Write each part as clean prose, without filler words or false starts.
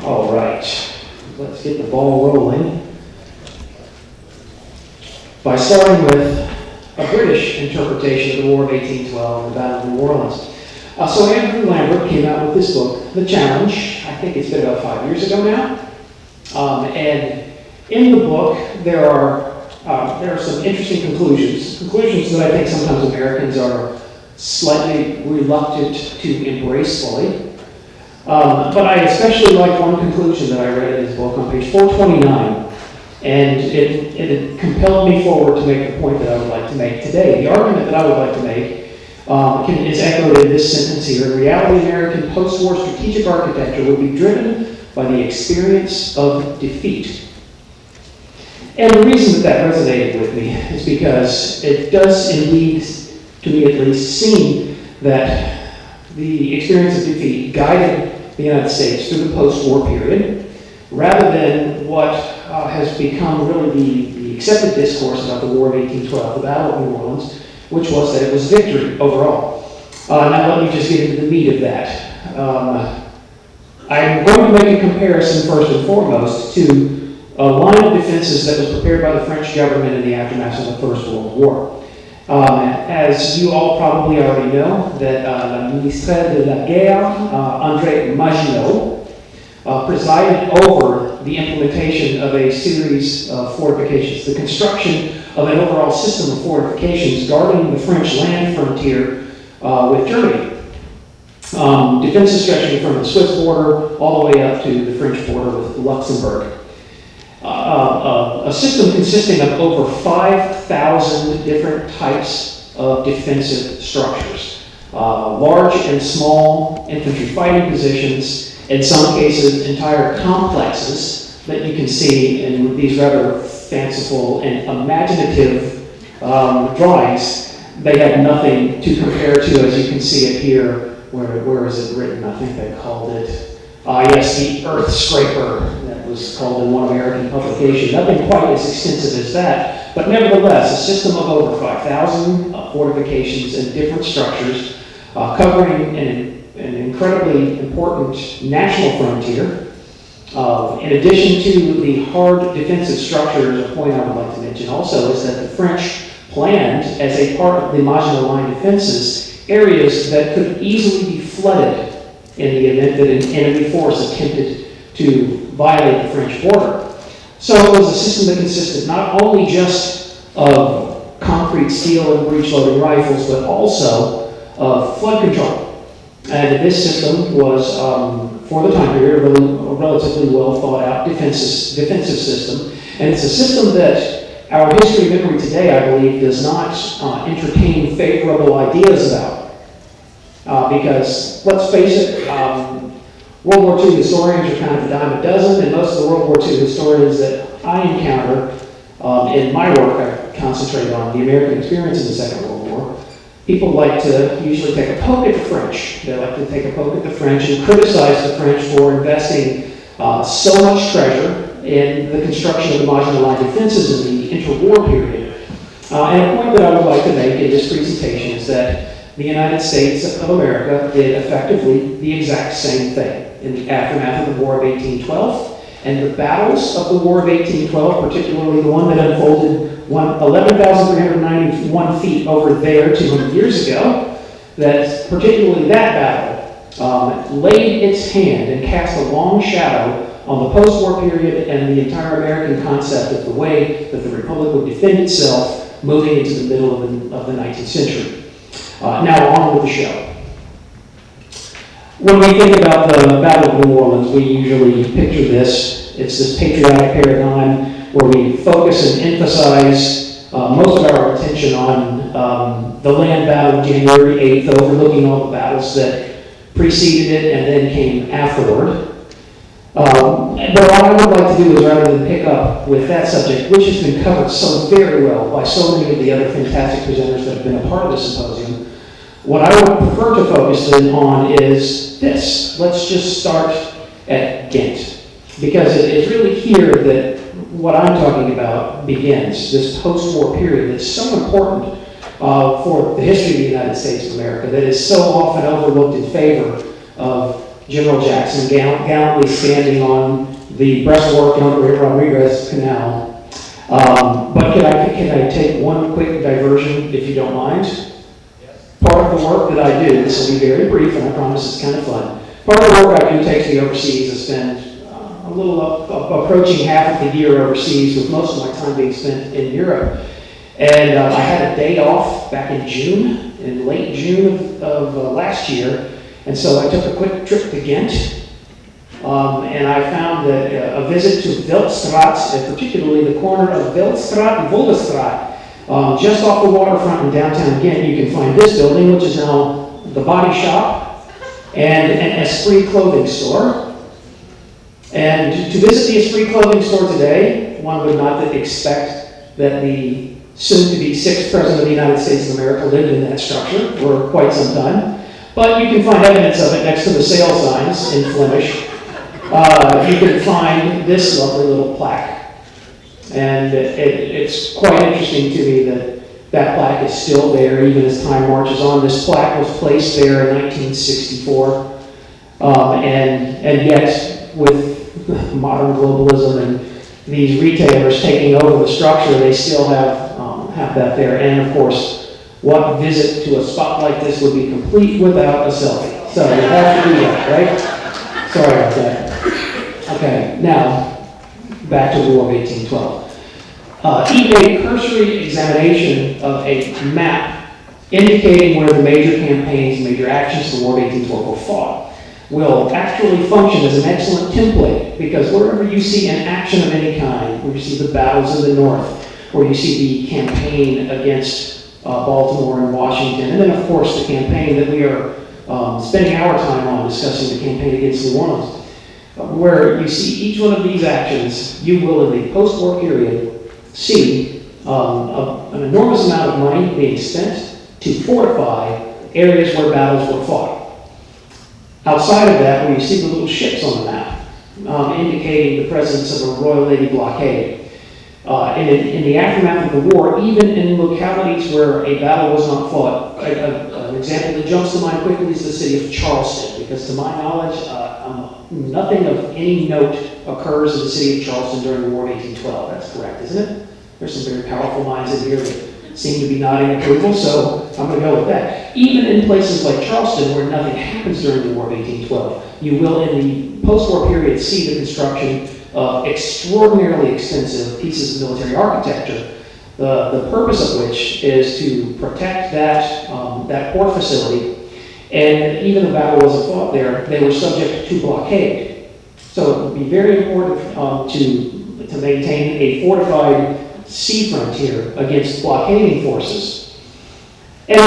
All right, let's get the ball rolling by starting with a British interpretation of the War of 1812, the Battle of New Orleans. So Andrew Lambert came out with this book, The Challenge. I think it's been about 5 years ago now. And in the book, there are some interesting conclusions that I think sometimes Americans are slightly reluctant to embrace fully. But I especially like one conclusion that I read in his book on page 429, and it compelled me forward to make the point that I would like to make today. The argument that I would like to make is echoed in this sentence here. In reality, American post-war strategic architecture would be driven by the experience of defeat. And the reason that resonated with me is because it does indeed, to me at least, seem that the experience of defeat guided the United States through the post-war period, rather than what has become really the accepted discourse about the War of 1812, the Battle of New Orleans, which was that it was victory overall. Now let me just get into the meat of that. I'm going to make a comparison first and foremost to a line of defenses that was prepared by the French government in the aftermath of the First World War. As you all probably already know, that Ministre de la Guerre, André Maginot, presided over the implementation of a series of fortifications, the construction of an overall system of fortifications guarding the French land frontier with Germany. Defenses stretching from the Swiss border all the way up to the French border with Luxembourg. A system consisting of over 5,000 different types of defensive structures. Large and small infantry fighting positions, in some cases entire complexes that you can see in these rather fanciful and imaginative drawings. They have nothing to compare to, as you can see it here. Where is it written? I think they called it, yes, the Earth Scraper. That was called in one American publication. Nothing quite as extensive as that, but nevertheless, a system of over 5,000 fortifications and different structures covering an incredibly important national frontier. In addition to the hard defensive structures, a point I would like to mention also is that the French planned, as a part of the Maginot Line defenses, areas that could easily be flooded in the event that an enemy force attempted to violate the French border. So it was a system that consisted not only just of concrete, steel, and breech-loading rifles, but also of flood control. And this system was, for the time period, a relatively well thought out defensive system. And it's a system that our history memory today, I believe, does not entertain favorable ideas about. Because, let's face it, World War II historians are kind of a dime a dozen, and most of the World War II historians that I encounter in my work, I concentrate on the American experience in the Second World War. People like to usually take a poke at the French. They like to take a poke at the French and criticize the French for investing so much treasure in the construction of the Maginot Line defenses in the interwar period. And a point that I would like to make in this presentation is that the United States of America did effectively the exact same thing in the aftermath of the War of 1812. And the battles of the War of 1812, particularly the one that unfolded 11,391 feet over there 200 years ago, that particularly that battle laid its hand and cast a long shadow on the post-war period and the entire American concept of the way that the Republic would defend itself moving into the middle of the 19th century. Now on with the show. When we think about the Battle of New Orleans, we usually picture this. It's this patriotic paradigm where we focus and emphasize most of our attention on the land battle of January 8th, overlooking all the battles that preceded it and then came afterward. But what I would like to do is, rather than pick up with that subject, which has been covered so very well by so many of the other fantastic presenters that have been a part of the symposium, what I would prefer to focus in on is this. Let's just start at Ghent, because it's really here that what I'm talking about begins, this post-war period that's so important for the history of the United States of America, that is so often overlooked in favor of General Jackson gallantly standing on the breastwork on the Rodriguez Canal. But can I take one quick diversion, if you don't mind? Yes. Part of the work that I do, this will be very brief, and I promise it's kind of fun. Part of the work I do takes me overseas. I spend a little approaching half of the year overseas, with most of my time being spent in Europe. And I had a day off back in June, in late June of last year, and so I took a quick trip to Ghent. And I found that a visit to Veldstraat, and particularly the corner of Veldstraat and Voldestraat, just off the waterfront in downtown Ghent, you can find this building, which is now the body shop and an Esprit clothing store. And to visit the Esprit clothing store today, one would not expect that the soon-to-be 6th President of the United States of America lived in that structure for quite some time. But you can find evidence of it next to the sale signs in Flemish. You can find this lovely little plaque. And it's quite interesting to me that that plaque is still there even as time marches on. This plaque was placed there in 1964. And yet, with modern globalism and these retailers taking over the structure, they still have that there. And of course, what visit to a spot like this would be complete without a selfie? So you have to do that, right? Sorry about that. Okay, now back to the War of 1812. Even a cursory examination of a map indicating where the major campaigns and major actions of the War of 1812 were fought will actually function as an excellent template, because wherever you see an action of any kind, where you see the battles in the north, where you see the campaign against Baltimore and Washington, and then of course the campaign that we are spending our time on discussing, the campaign against New Orleans, where you see each one of these actions, you will in the post-war period see an enormous amount of money being spent to fortify areas where battles were fought. Outside of that, where you see the little ships on the map, indicating the presence of a Royal Navy blockade. In the aftermath of the war, even in localities where a battle was not fought, an example that jumps to mind quickly is the city of Charleston, because to my knowledge, nothing of any note occurs in the city of Charleston during the War of 1812. That's correct, isn't it? There's some very powerful minds in here that seem to be nodding approval, so I'm going to go with that. Even in places like Charleston, where nothing happens during the War of 1812, you will in the post-war period see the construction of extraordinarily extensive pieces of military architecture, the purpose of which is to protect that port facility. And even though battle wasn't fought there, they were subject to blockade. So it would be very important to maintain a fortified sea frontier against blockading forces. And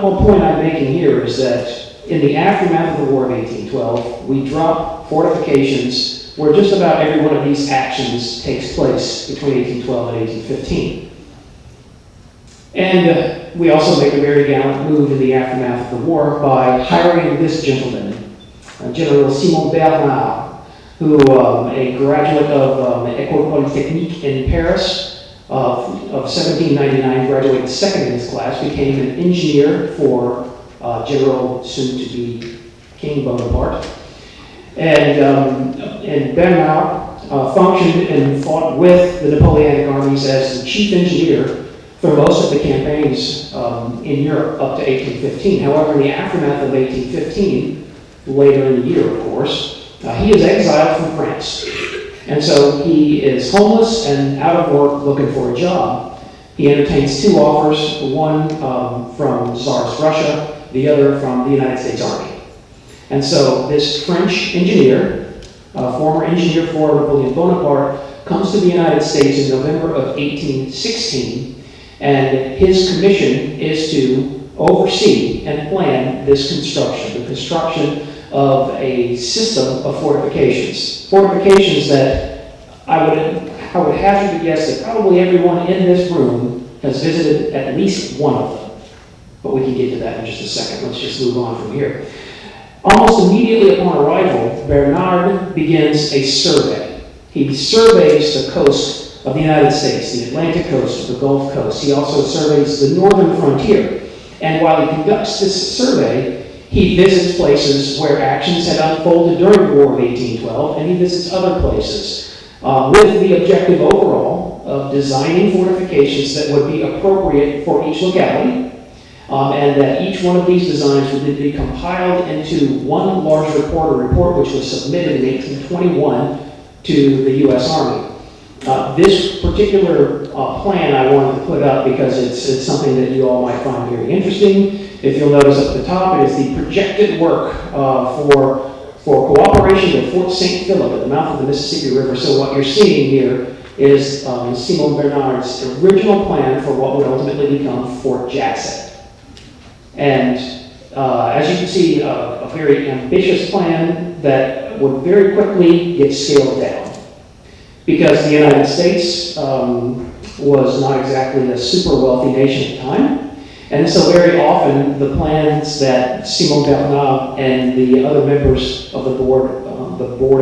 one point I'm making here is that in the aftermath of the War of 1812, we drop fortifications where just about every one of these actions takes place between 1812 and 1815. And we also make a very gallant move in the aftermath of the war by hiring this gentleman, General Simon Bernard, who, a graduate of École Polytechnique in Paris, of 1799, graduated second in his class, became an engineer for General soon-to-be King Bonaparte. And Bernard functioned and fought with the Napoleonic armies as the chief engineer for most of the campaigns in Europe up to 1815. However, in the aftermath of 1815, later in the year, of course, he is exiled from France. And so he is homeless and out of work looking for a job. He entertains two offers, one from Tsarist Russia, the other from the United States Army. And so this French engineer, former engineer for Napoleon Bonaparte, comes to the United States in November of 1816, and his commission is to oversee and plan this construction, the construction of a system of fortifications. Fortifications that I would hazard to guess that probably everyone in this room has visited at least one of them. But we can get to that in just a second. Let's just move on from here. Almost immediately upon arrival, Bernard begins a survey. He surveys the coast of the United States, the Atlantic coast, the Gulf Coast. He also surveys the northern frontier. And while he conducts this survey, He visits places where actions had unfolded during the War of 1812, and he visits other places with the objective overall of designing fortifications that would be appropriate for each locality, and that each one of these designs would then be compiled into one large report, a report which was submitted in 1821 to the U.S. Army. This particular plan I wanted to put up because it's something that you all might find very interesting. If you'll notice up at the top, it is the projected work for cooperation with Fort St. Philip at the mouth of the Mississippi River. So what you're seeing here is Simon Bernard's original plan for what would ultimately become Fort Jackson. And as you can see, a very ambitious plan that would very quickly get scaled down. Because the United States was not exactly a super wealthy nation at the time. And so very often the plans that Simon Bernard and the other members of the Board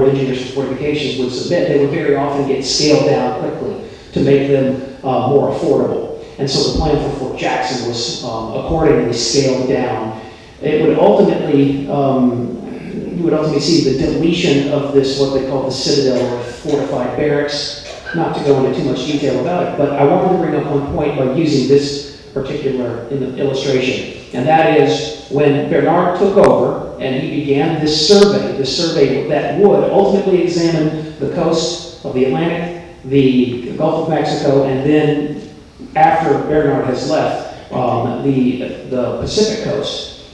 of Engineers for Fortifications would submit, they would very often get scaled down quickly to make them more affordable. And so the plan for Fort Jackson was accordingly scaled down. It would ultimately, you would ultimately see the deletion of this, what they call the Citadel or fortified barracks. Not to go into too much detail about it, but I wanted to bring up one point by using this particular illustration. And that is when Bernard took over and he began this survey that would ultimately examine the coast of the Atlantic, the Gulf of Mexico, and then after Bernard has left, the Pacific coast.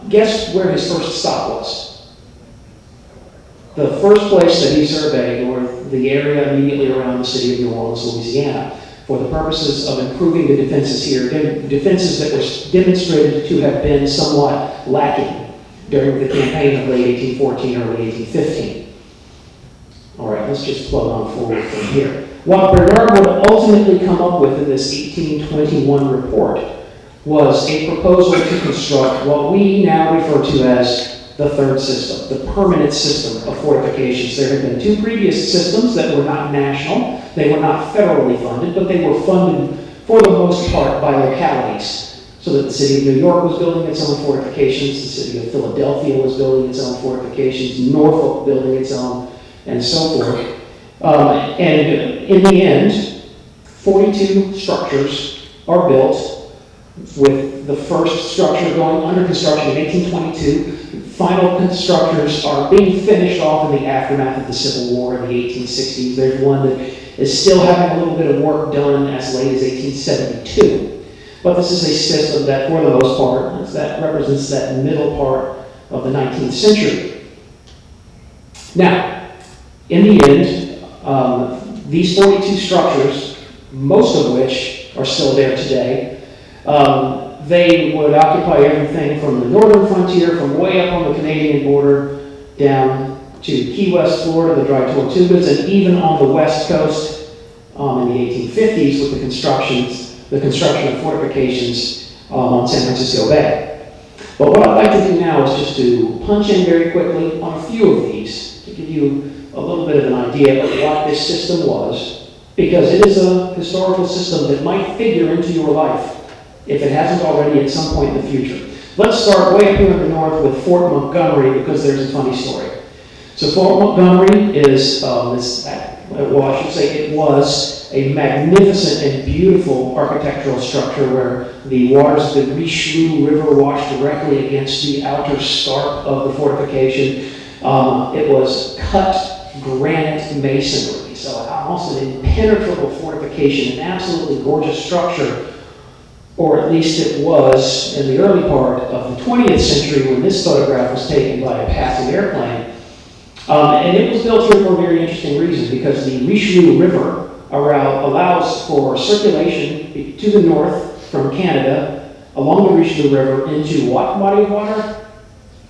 Guess where his first stop was? The first place that he surveyed was the area immediately around the city of New Orleans, Louisiana, for the purposes of improving the defenses here, defenses that were demonstrated to have been somewhat lacking during the campaign of late 1814, early 1815. All right, let's just plug on forward from here. What Bernard would ultimately come up with in this 1821 report was a proposal to construct what we now refer to as the third system, the permanent system of fortifications. There had been two previous systems that were not national. They were not federally funded, but they were funded for the most part by localities. So that the city of New York was building its own fortifications, the city of Philadelphia was building its own fortifications, Norfolk building its own, and so forth. And in the end, 42 structures are built, with the first structure going under construction in 1822. Final structures are being finished off in the aftermath of the Civil War in the 1860s. There's one that is still having a little bit of work done as late as 1872. But this is a system that, for the most part, that represents that middle part of the 19th century. Now, in the end, these 42 structures, most of which are still there today, they would occupy everything from the northern frontier, from way up on the Canadian border, down to Key West, Florida, the Dry Tortugas, and even on the west coast in the 1850s with the construction of fortifications on San Francisco Bay. But what I'd like to do now is just to punch in very quickly on a few of these to give you a little bit of an idea of what this system was, because it is a historical system that might figure into your life if it hasn't already at some point in the future. Let's start way up here in the north with Fort Montgomery, because there's a funny story. So Fort Montgomery is, I should say it was a magnificent and beautiful architectural structure where the waters of the Richelieu River washed directly against the outer scarp of the fortification. It was cut granite masonry, so almost an impenetrable fortification, an absolutely gorgeous structure. Or at least it was in the early part of the 20th century when this photograph was taken by a passing airplane. And it was built here for a very interesting reason, because the Richelieu River allows for circulation to the north from Canada along the Richelieu River into what body of water?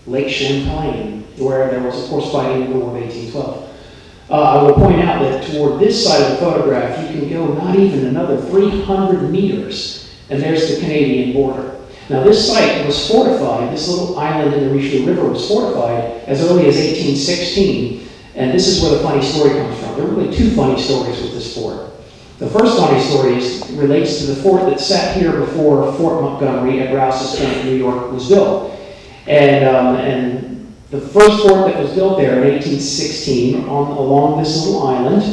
Lake Champlain, where there was, of course, fighting in the War of 1812. I will point out that toward this side of the photograph, you can go not even another 300 meters. And there's the Canadian border. Now this site was fortified, this little island in the Richelieu River was fortified as early as 1816, and this is where the funny story comes from. There are really two funny stories with this fort. The first funny story relates to the fort that sat here before Fort Montgomery at Rouse's Point, New York was built. And the first fort that was built there in 1816 along this little island,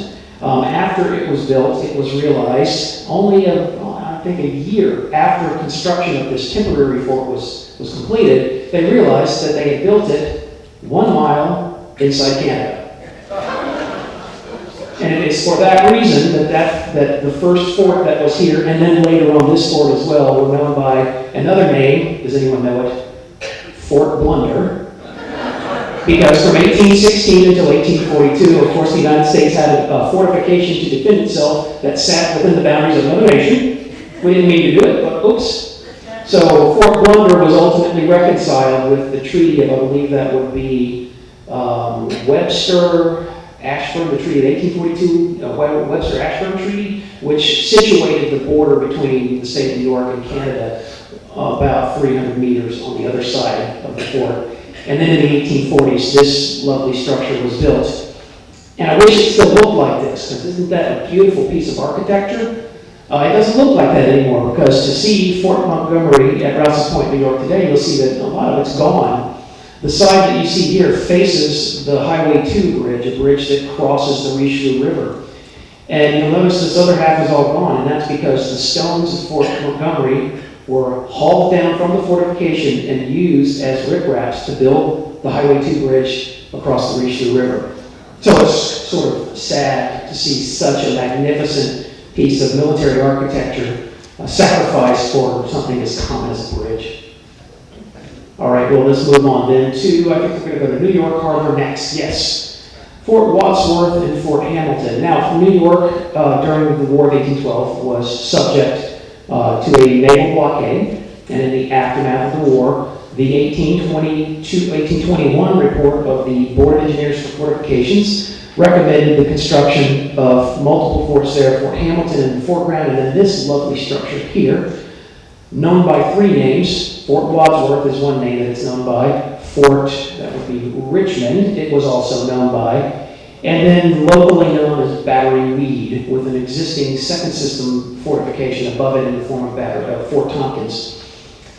after it was built, it was realized only I think a year after construction of this temporary fort was completed, they realized that they had built it 1 mile inside Canada. And it is for that reason that the first fort that was here, and then later on this fort as well, were known by another name. Does anyone know it? Fort Blunder. Because from 1816 until 1842, of course, the United States had a fortification to defend itself that sat within the boundaries of another nation. We didn't mean to do it, but oops. So Fort Blunder was ultimately reconciled with the treaty of, I believe that would be Webster-Ashburn, the treaty of 1842, Webster-Ashburn Treaty, which situated the border between the state of New York and Canada about 300 meters on the other side of the fort. And then in the 1840s, this lovely structure was built. And I wish it still looked like this, because isn't that a beautiful piece of architecture? It doesn't look like that anymore, because to see Fort Montgomery at Rouse's Point, New York today, you'll see that a lot of it's gone. The side that you see here faces the Highway 2 bridge, a bridge that crosses the Richelieu River. And you'll notice this other half is all gone, and that's because the stones of Fort Montgomery were hauled down from the fortification and used as ripraps to build the Highway 2 bridge across the Richelieu River. So it's sort of sad to see such a magnificent piece of military architecture sacrificed for something as common as a bridge. All right, well, let's move on then to, I think we're going to go to New York Harbor next. Yes, Fort Wadsworth and Fort Hamilton. Now, New York during the War of 1812 was subject to a naval blockade, and in the aftermath of the war, the 1821 report of the Board of Engineers for Fortifications recommended the construction of multiple forts there, Fort Hamilton and Fort Grant, and then this lovely structure here, known by 3 names. Fort Wadsworth is one name that it's known by. Fort, that would be Richmond, it was also known by. And then locally known as Battery Weed, with an existing second system fortification above it in the form of Fort Tompkins.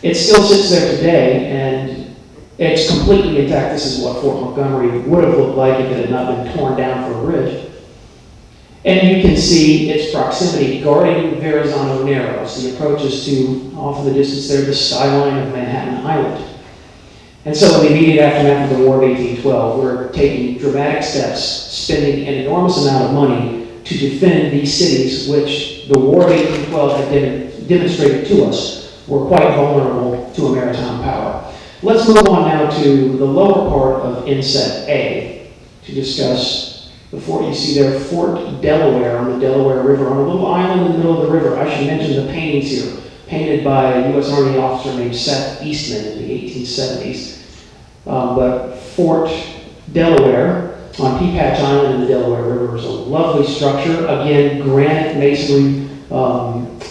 It still sits there today, and it's completely intact. This is what Fort Montgomery would have looked like if it had not been torn down for a bridge. And you can see its proximity guarding Verrazano Narrows, the approaches to, off in the distance there, the skyline of Manhattan Island. And so in the immediate aftermath of the War of 1812, we're taking dramatic steps, spending an enormous amount of money to defend these cities, which the War of 1812 had demonstrated to us were quite vulnerable to a maritime power. Let's move on now to the lower part of Inset A to discuss the fort. You see there, Fort Delaware on the Delaware River, on a little island in the middle of the river. I should mention the paintings here, painted by a U.S. Army officer named Seth Eastman in the 1870s. But Fort Delaware on Peapatch Island in the Delaware River is a lovely structure. Again, granite masonry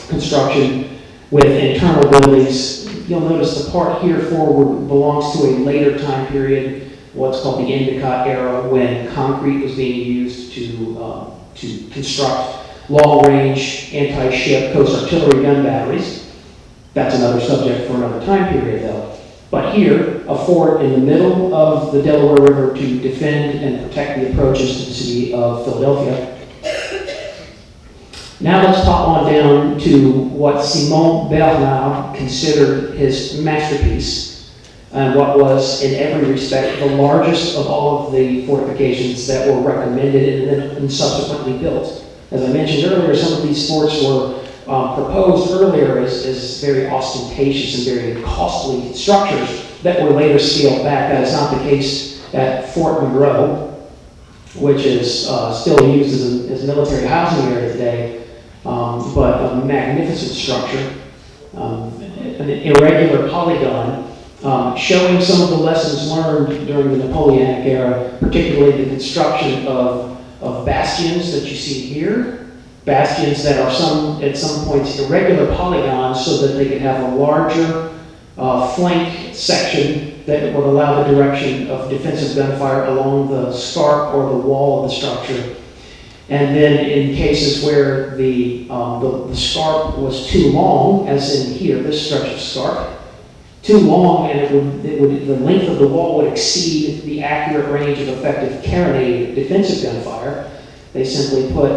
construction with internal buildings. You'll notice the part here forward belongs to a later time period, what's called the Endicott era, when concrete was being used to construct long-range anti-ship coast artillery gun batteries. That's another subject for another time period, though. But here, a fort in the middle of the Delaware River to defend and protect the approaches to the city of Philadelphia. Now let's pop on down to what Simon Bernard considered his masterpiece, and what was, in every respect, the largest of all of the fortifications that were recommended and subsequently built. As I mentioned earlier, some of these forts were proposed earlier as very ostentatious and very costly structures that were later scaled back. That is not the case at Fort Monroe, which is still used as a military housing area today, but a magnificent structure, an irregular polygon, showing some of the lessons learned during the Napoleonic era, particularly the construction of bastions that you see here. Bastions that are at some points irregular polygons so that they could have a larger flank section that would allow the direction of defensive gunfire along the scarp or the wall of the structure. And then in cases where the scarp was too long, as in here, this stretch of scarp, too long and the length of the wall would exceed the accurate range of effective carronade defensive gunfire, they simply put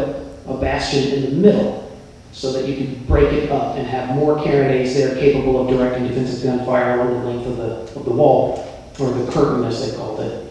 a bastion in the middle so that you could break it up and have more carronades there capable of directing defensive gunfire along the length of the wall, or the curtain as they called it.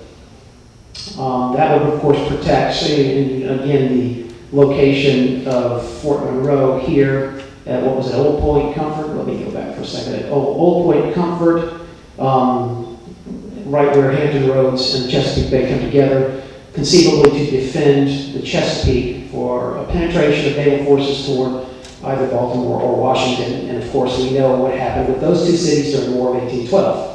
That would of course protect, again, the location of Fort Monroe here at, what was it, Old Point Comfort? Let me go back for a second. At Old Point Comfort, right where Hampton Roads and Chesapeake Bay come together, conceivably to defend the Chesapeake for a penetration of naval forces toward either Baltimore or Washington. And of course, we know what happened with those two cities during the War of 1812.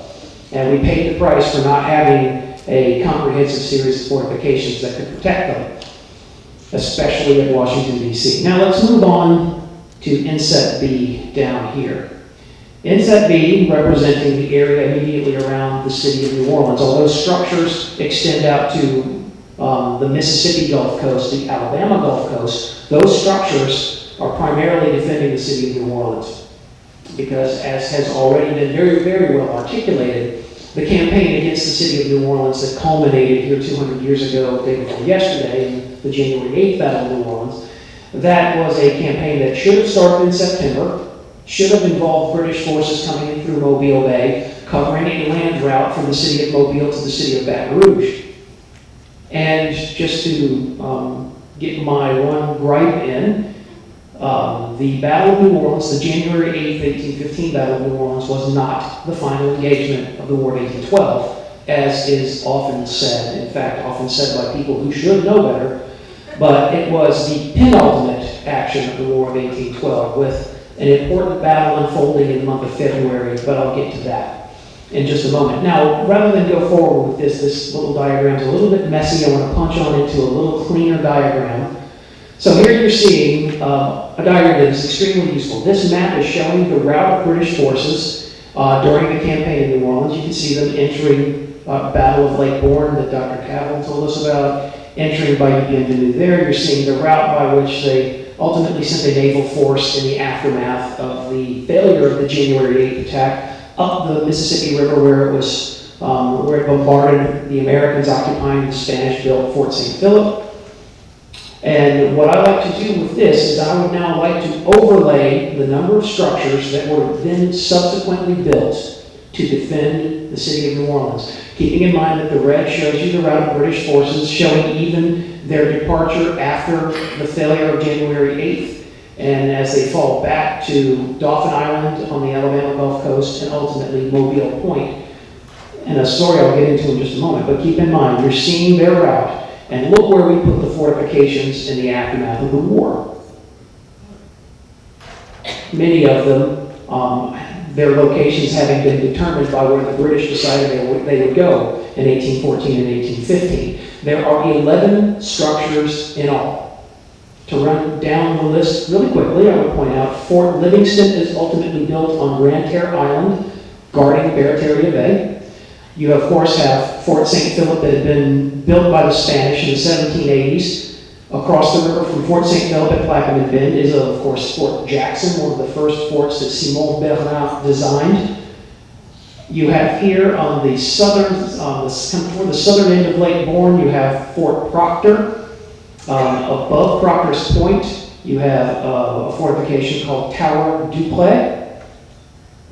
And we paid the price for not having a comprehensive series of fortifications that could protect them, especially at Washington, D.C. Now let's move on to Inset B down here. Inset B, representing the area immediately around the city of New Orleans. Although structures extend out to the Mississippi Gulf Coast, the Alabama Gulf Coast, those structures are primarily defending the city of New Orleans. Because as has already been very, very well articulated, the campaign against the city of New Orleans that culminated here 200 years ago, day before yesterday, in the January 8th Battle of New Orleans, that was a campaign that should have started in September, should have involved British forces coming in through Mobile Bay, covering a land route from the city of Mobile to the city of Baton Rouge. And just to get my one gripe in, the Battle of New Orleans, the January 8th, 1815 Battle of New Orleans, was not the final engagement of the War of 1812, as is often said, in fact, often said by people who should know better, but it was the penultimate action of the War of 1812, with an important battle unfolding in the month of February, but I'll get to that in just a moment. Now, rather than go forward with this little diagram is a little bit messy. I want to punch on into a little cleaner diagram. So here you're seeing a diagram that is extremely useful. This map is showing the route of British forces during the campaign in New Orleans. You can see them entering Battle of Lake Bourne that Dr. Cavill told us about, entering Bayou Bienvenue there. You're seeing the route by which they ultimately sent a naval force in the aftermath of the failure of the January 8th attack up the Mississippi River, where it was where it bombarded the Americans occupying the Spanish-built Fort St. Philip. And what I like to do with this is I would now like to overlay the number of structures that were then subsequently built to defend the city of New Orleans. Keeping in mind that the red shows you the route of British forces, showing even their departure after the failure of January 8th, and as they fall back to Dauphin Island on the Alabama Gulf Coast and ultimately Mobile Point. And a story I'll get into in just a moment, but keep in mind, you're seeing their route. And look where we put the fortifications in the aftermath of the war. Many of them, their locations having been determined by where the British decided they would go in 1814 and 1815. There are 11 structures in all. To run down the list really quickly, I would point out Fort Livingston is ultimately built on Grand Terre Island, guarding Barataria Bay. You, of course, have Fort St. Philip that had been built by the Spanish in the 1780s. Across the river from Fort St. Philip at Plaquemine Bend is, of course, Fort Jackson, one of the first forts that Simon Bernard designed. You have here on the southern, toward the southern end of Lake Bourne, you have Fort Proctor. Above Proctor's Point, you have a fortification called Tower Dupleix.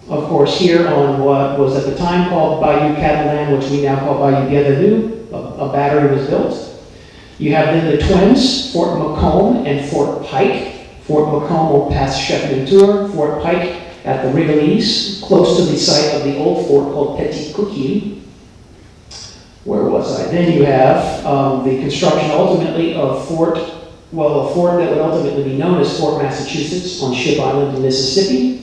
Of course, here on what was at the time called Bayou Catalan, which we now call Bayou Bienvenue, a battery was built. You have then the twins, Fort Macomb and Fort Pike. Fort Macomb on Pass Chef-Ventura, Fort Pike at the Rigolets, close to the site of the old fort called Petit Coquille. Where was I? Then you have the construction ultimately of a fort that would ultimately be known as Fort Massachusetts on Ship Island in Mississippi.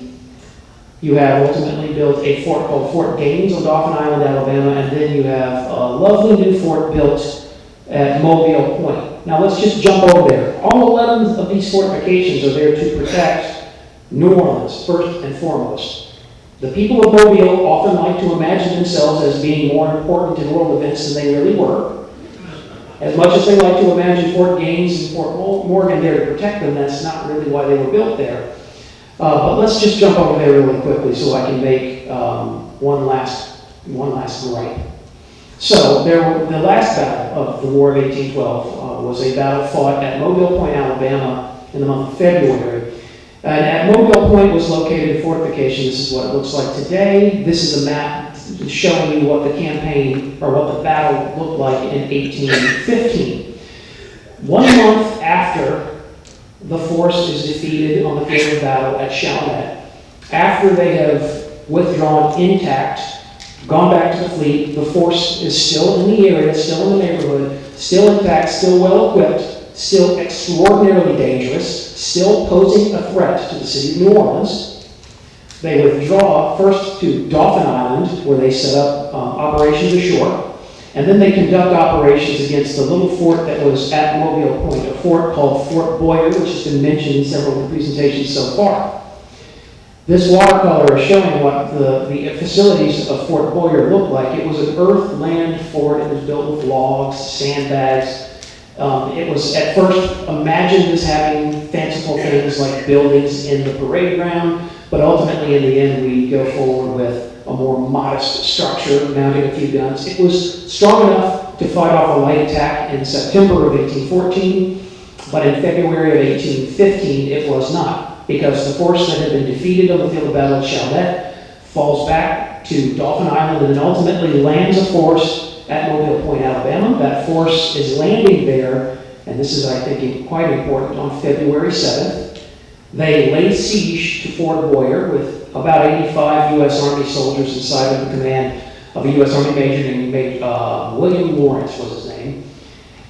You have ultimately built a fort called Fort Gaines on Dauphin Island, Alabama, and then you have a lovely new fort built at Mobile Point. Now let's just jump over there. All 11 of these fortifications are there to protect New Orleans, first and foremost. The people of Mobile often like to imagine themselves as being more important in world events than they really were. As much as they like to imagine Fort Gaines and Fort Morgan there to protect them, that's not really why they were built there. But let's just jump over there really quickly so I can make one last gripe. So the last battle of the War of 1812 was a battle fought at Mobile Point, Alabama in the month of February. And at Mobile Point was located a fortification. This is what it looks like today. This is a map showing you what the campaign, or what the battle looked like in 1815. 1 month after the force is defeated on the field of battle at Chalmette, after they have withdrawn intact, gone back to the fleet, the force is still in the area, still in the neighborhood, still intact, still well equipped, still extraordinarily dangerous, still posing a threat to the city of New Orleans. They withdraw first to Dauphin Island, where they set up operations ashore, and then they conduct operations against the little fort that was at Mobile Point, a fort called Fort Boyer, which has been mentioned in several of the presentations so far. This watercolor is showing what the facilities of Fort Boyer looked like. It was an earth-land fort. It was built with logs, sandbags. It was at first imagined as having fanciful things like buildings in the parade ground, but ultimately in the end we go forward with a more modest structure, mounting a few guns. It was strong enough to fight off a light attack in September of 1814, but in February of 1815 it was not, because the force that had been defeated on the field of battle at Chalmette falls back to Dauphin Island and then ultimately lands a force at Mobile Point, Alabama. That force is landing there, and this is, I think, quite important, on February 7th. They lay siege to Fort Boyer with about 85 U.S. Army soldiers inside of the command of a U.S. Army major named William Lawrence was his name.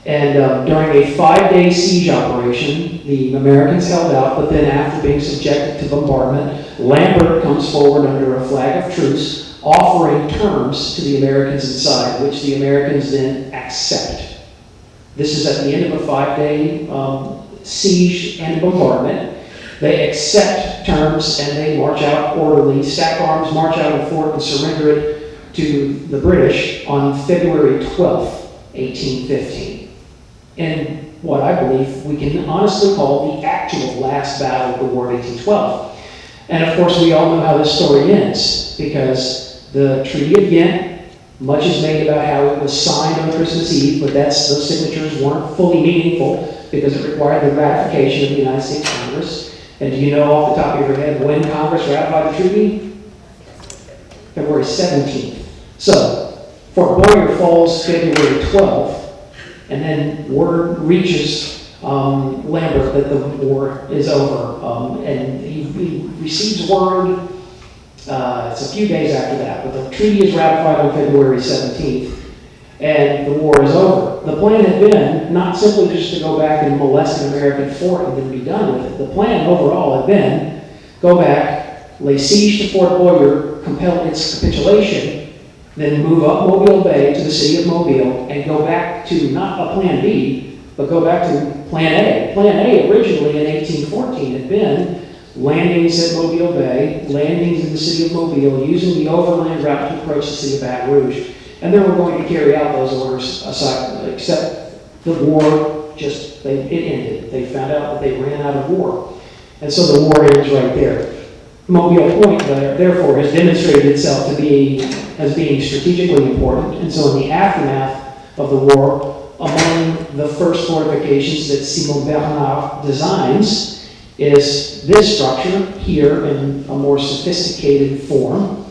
And during a 5-day siege operation, the Americans held out, but then after being subjected to bombardment, Lambert comes forward under a flag of truce, offering terms to the Americans inside, which the Americans then accept. This is at the end of a 5-day siege and bombardment. They accept terms and they march out orderly, stack arms, march out of the fort and surrender it to the British on February 12th, 1815. In what I believe we can honestly call the actual last battle of the War of 1812. And of course we all know how this story ends, because the Treaty of Ghent, much is made about how it was signed on Christmas Eve, but those signatures weren't fully meaningful because it required the ratification of the United States Congress. And do you know off the top of your head when Congress ratified the treaty? February 17th. So, Fort Boyer falls February 12th, and then word reaches Lambert that the war is over. And he receives word, it's a few days after that, but the treaty is ratified on February 17th, and the war is over. The plan had been not simply just to go back and molest an American fort and then be done with it. The plan overall had been go back, lay siege to Fort Boyer, compel its capitulation, then move up Mobile Bay to the city of Mobile and go back to not a plan B, but go back to plan A. Plan A originally in 1814 had been landings at Mobile Bay, landings in the city of Mobile, using the overland route to approach the city of Baton Rouge. And they were going to carry out those orders aside, except the war it ended. They found out that they ran out of war. And so the war ends right there. Mobile Point, therefore, has demonstrated itself to be as being strategically important. And so in the aftermath of the war, among the first fortifications that Simon Bernard designs is this structure here in a more sophisticated form.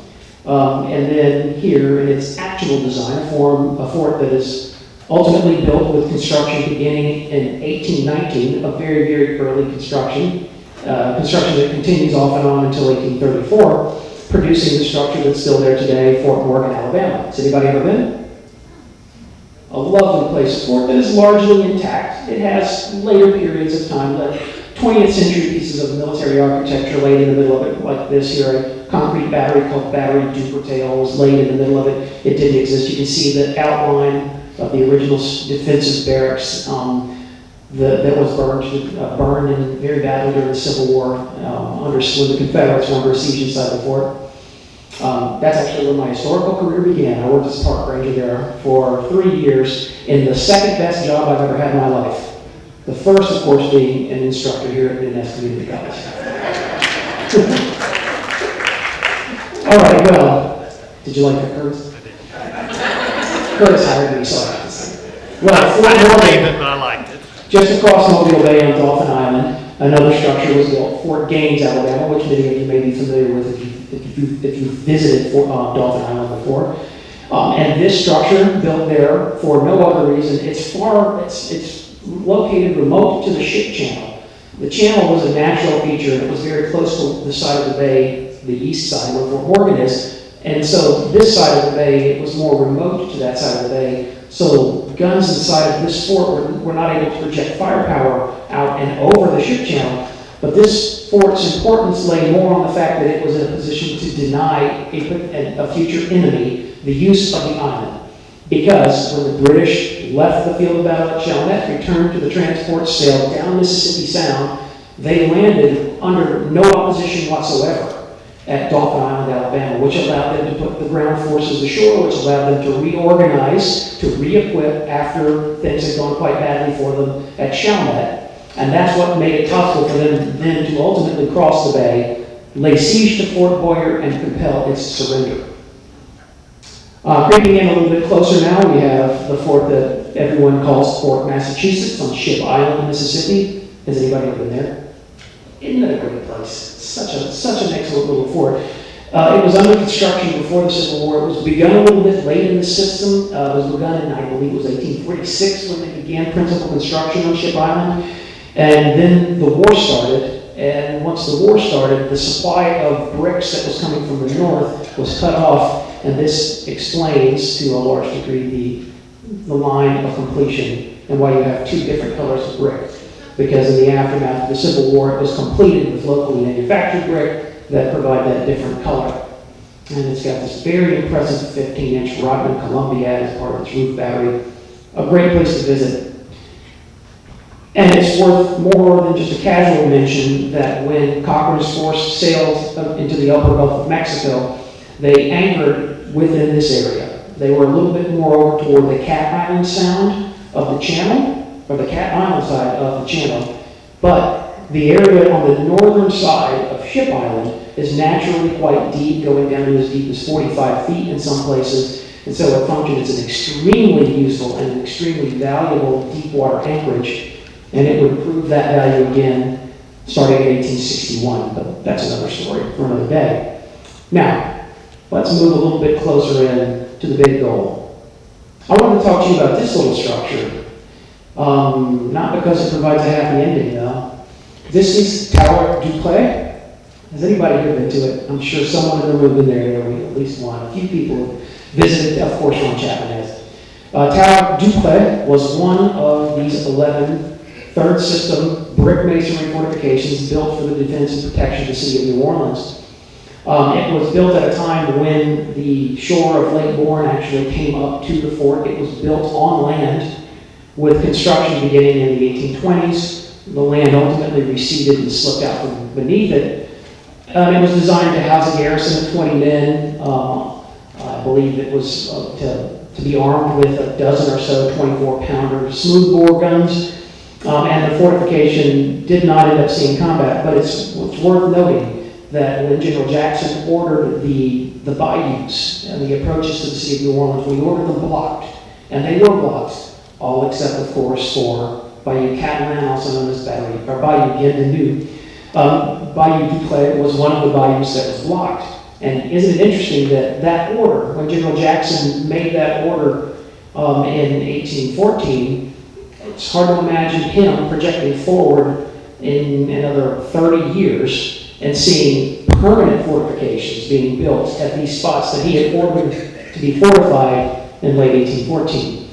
And then here in its actual design, a fort that is ultimately built with construction beginning in 1819, a very, very early construction that continues off and on until 1834, producing the structure that's still there today, Fort Morgan, Alabama. Has anybody ever been? A lovely place, a fort that is largely intact. It has later periods of time, like 20th century pieces of military architecture laid in the middle of it, like this here. A concrete battery called Battery Dupertail was laid in the middle of it. It didn't exist. You can see the outline of the original defensive barracks that was burned very badly during the Civil War when the Confederates were under siege inside the fort. That's actually where my historical career began. I worked as a park ranger there for 3 years in the second best job I've ever had in my life. The first, of course, being an instructor here at Ness Community College. All right, well, did you like that, Curtis? Curtis hired me, so I have to say. Well, I didn't believe it, but I liked it. Just across Mobile Bay on Dolphin Island, another structure was built, Fort Gaines, Alabama, which many of you may be familiar with if you've visited Dolphin Island before. And this structure, built there for no other reason, it's located remote to the ship channel. The channel was a natural feature, and it was very close to the side of the bay, the east side where Fort Morgan is. And so this side of the bay, it was more remote to that side of the bay. So guns inside of this fort were not able to project firepower out and over the ship channel. But this fort's importance lay more on the fact that it was in a position to deny a future enemy the use of the island. Because when the British left the field of battle at Chalmette, returned to the transport, sailed down Mississippi Sound, they landed under no opposition whatsoever at Dolphin Island, Alabama, which allowed them to put the ground forces ashore, which allowed them to reorganize, to re-equip after things had gone quite badly for them at Chalmette. And that's what made it possible for them then to ultimately cross the bay, lay siege to Fort Boyer, and compel its surrender. Creeping in a little bit closer now, we have the fort that everyone calls Fort Massachusetts on Ship Island, Mississippi. Has anybody ever been there? Isn't it a great place? Such an excellent little fort. It was under construction before the Civil War. It was begun a little bit late in the system. It was begun in, I believe it was 1846 when they began principal construction on Ship Island. And then the war started. And once the war started, the supply of bricks that was coming from the north was cut off. And this explains, to a large degree, the line of completion and why you have two different colors of brick. Because in the aftermath of the Civil War, it was completed with locally manufactured brick that provide that different color. And it's got this very impressive 15-inch Rodman Columbiad as part of its roof battery. A great place to visit. And it's worth more than just a casual mention that when Cochrane's force sailed into the upper Gulf of Mexico, they anchored within this area. They were a little bit more over toward the Cat Island Sound of the channel, or the Cat Island side of the channel. But the area on the northern side of Ship Island is naturally quite deep, going down to as deep as 45 feet in some places. And so it functioned as an extremely useful and extremely valuable deep water anchorage. And it would prove that value again starting in 1861, but that's another story for another day. Now, let's move a little bit closer in to the big goal. I want to talk to you about this little structure. Not because it provides a happy ending, though. This is Tower Dupleix. Has anybody here been to it? I'm sure someone in the room been there, at least one. A few people have visited, of course, Ron Chapman has. Tower Dupleix was one of these 11 third system brick masonry fortifications built for the defense and protection of the city of New Orleans. It was built at a time when the shore of Lake Bourne actually came up to the fort. It was built on land with construction beginning in the 1820s. The land ultimately receded and slipped out from beneath it. It was designed to house a garrison of 20 men. I believe it was to be armed with a dozen or so 24-pounder smoothbore guns. And the fortification did not end up seeing combat, but it's worth noting that when General Jackson ordered the bayous and the approaches to the city of New Orleans, we ordered them blocked. And they were blocked, all except, of course, for Bayou Catalan, also known as Bayou Bienvenue. Bayou Dupleix was one of the bayous that was blocked. And isn't it interesting that that order, when General Jackson made that order in 1814, it's hard to imagine him projecting forward in another 30 years and seeing permanent fortifications being built at these spots that he had ordered to be fortified in late 1814.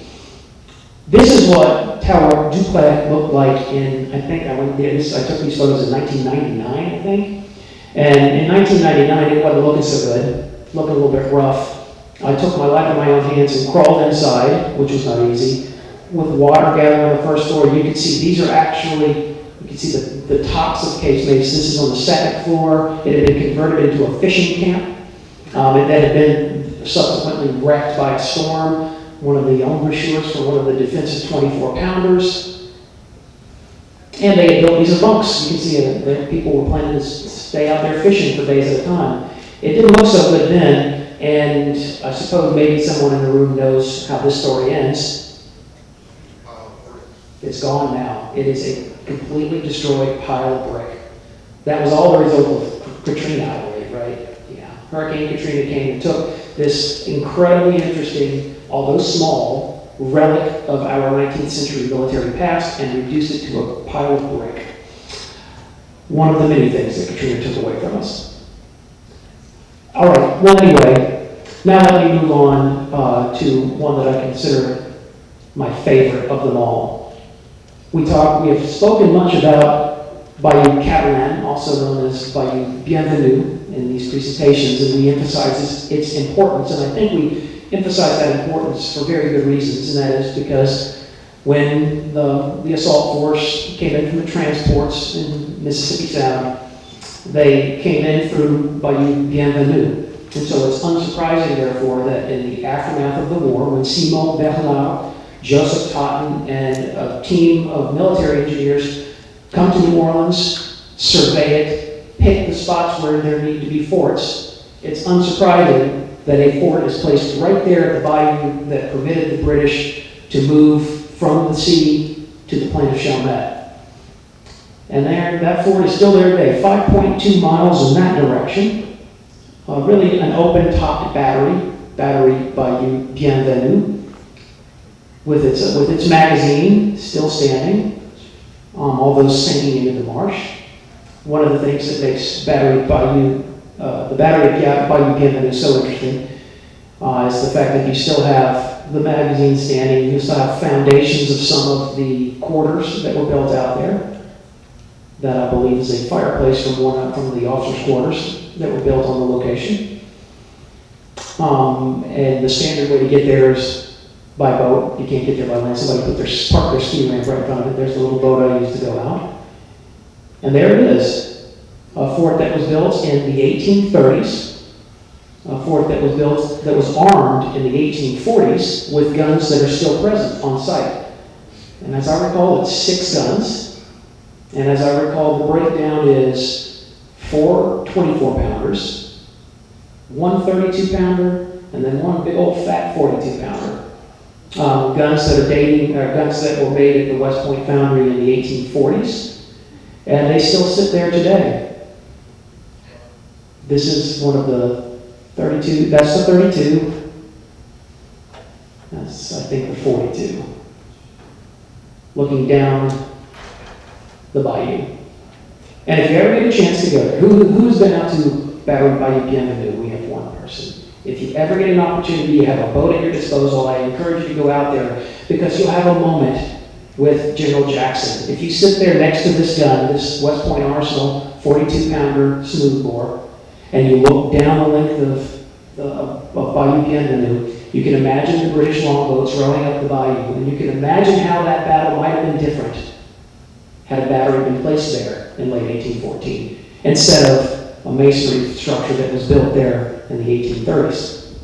This is what Tower Dupleix looked like in, I took these photos in 1999, I think. And in 1999, it wasn't looking so good, looking a little bit rough. I took my life in my own hands and crawled inside, which was not easy. With water gathering on the first floor, you can see these are actually, you can see the tops of casemates. This is on the second floor. It had been converted into a fishing camp. It then had been subsequently wrecked by a storm. One of the embouchures for one of the defensive 24-pounders. And they had built these as bunks. You can see that people were planning to stay out there fishing for days at a time. It didn't look so good then, and I suppose maybe someone in the room knows how this story ends. It's gone now. It is a completely destroyed pile of brick. That was all the result of Katrina, I believe, right? Yeah. Hurricane Katrina came and took this incredibly interesting, although small, relic of our 19th century military past and reduced it to a pile of brick. One of the many things that Katrina took away from us. All right, well anyway, now let me move on to one that I consider my favorite of them all. We have spoken much about Bayou Catalan, also known as Bayou Bienvenue, in these presentations, and we emphasize its importance, and I think we emphasize that importance for very good reasons, and that is because when the assault force came in from the transports in Mississippi Sound, they came in through Bayou Bienvenue. And so it's unsurprising, therefore, that in the aftermath of the war, when Simon Bernard, Joseph Totten, and a team of military engineers come to New Orleans, survey it, pick the spots where there need to be forts, it's unsurprising that a fort is placed right there at the bayou that permitted the British to move from the sea to the plain of Chalmette. And that fort is still there today, 5.2 miles in that direction. Really an open-topped battery Bayou Bienvenue, with its magazine still standing, although sinking into the marsh. One of the things that makes the battery of Bayou Bienvenue so interesting is the fact that you still have the magazine standing. You still have foundations of some of the quarters that were built out there. That I believe is a fireplace from the officers' quarters that were built on the location. And the standard way to get there is by boat. You can't get there by land. Somebody parked their ski ramp right in front of it. There's the little boat I used to go out. And there it is, a fort that was built in the 1830s, a fort that was armed in the 1840s with guns that are still present on site. And as I recall, it's 6 guns. And as I recall, the breakdown is 4 24-pounders, 1 32-pounder, and then 1 big old fat 42-pounder. Guns that were made at the West Point Foundry in the 1840s, and they still sit there today. This is one of the 32, that's the 32. That's, I think, the 42. Looking down the bayou. And if you ever get a chance to go there, who's been out to Bayou Bienvenue? We have one person. If you ever get an opportunity, you have a boat at your disposal, I encourage you to go out there because you'll have a moment with General Jackson. If you sit there next to this gun, this West Point Arsenal 42-pounder smoothbore, and you look down the length of Bayou Bienvenue, you can imagine the British longboats rowing up the bayou, and you can imagine how that battle might have been different had a battery been placed there in late 1814 instead of a masonry structure that was built there in the 1830s.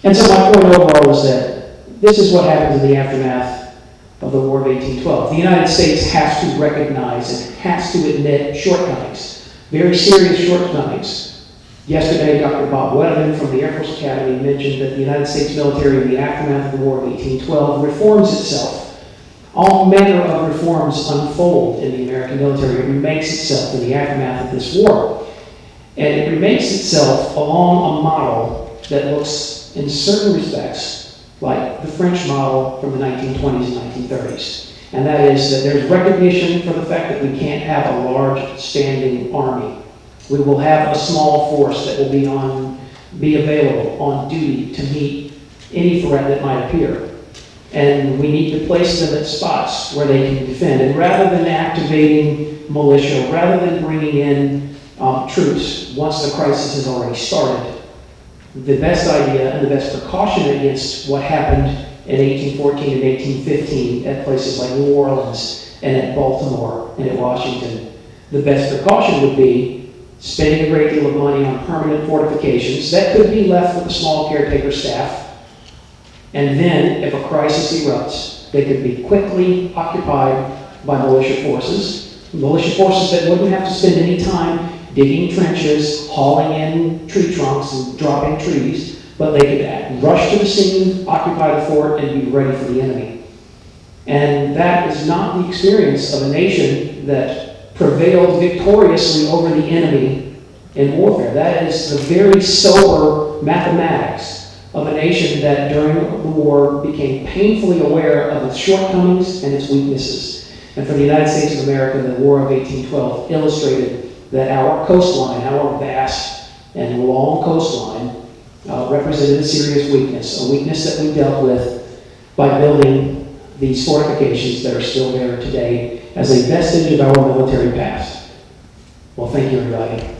And so my point overall is that this is what happens in the aftermath of the War of 1812. The United States has to recognize and has to admit shortcomings, very serious shortcomings. Yesterday, Dr. Bob Weatherman from the Air Force Academy mentioned that the United States military in the aftermath of the War of 1812 reforms itself. All manner of reforms unfold in the American military. It remakes itself in the aftermath of this war. And it remakes itself along a model that looks, in certain respects, like the French model from the 1920s and 1930s. And that is that there's recognition for the fact that we can't have a large standing army. We will have a small force that will be available on duty to meet any threat that might appear. And we need to place them at spots where they can defend. And rather than activating militia, rather than bringing in troops once the crisis has already started, the best idea and the best precaution against what happened in 1814 and 1815 at places like New Orleans and at Baltimore and at Washington, the best precaution would be spending a great deal of money on permanent fortifications that could be left with a small caretaker staff. And then, if a crisis erupts, they could be quickly occupied by militia forces that wouldn't have to spend any time digging trenches, hauling in tree trunks and dropping trees, but they could rush to the scene, occupy the fort, and be ready for the enemy. And that is not the experience of a nation that prevailed victoriously over the enemy in warfare. That is the very sober mathematics of a nation that during the war became painfully aware of its shortcomings and its weaknesses. And for the United States of America, the War of 1812 illustrated that our coastline, our vast and long coastline, represented a serious weakness, a weakness that we dealt with by building these fortifications that are still there today as a vestige of our military past. Well, thank you, everybody.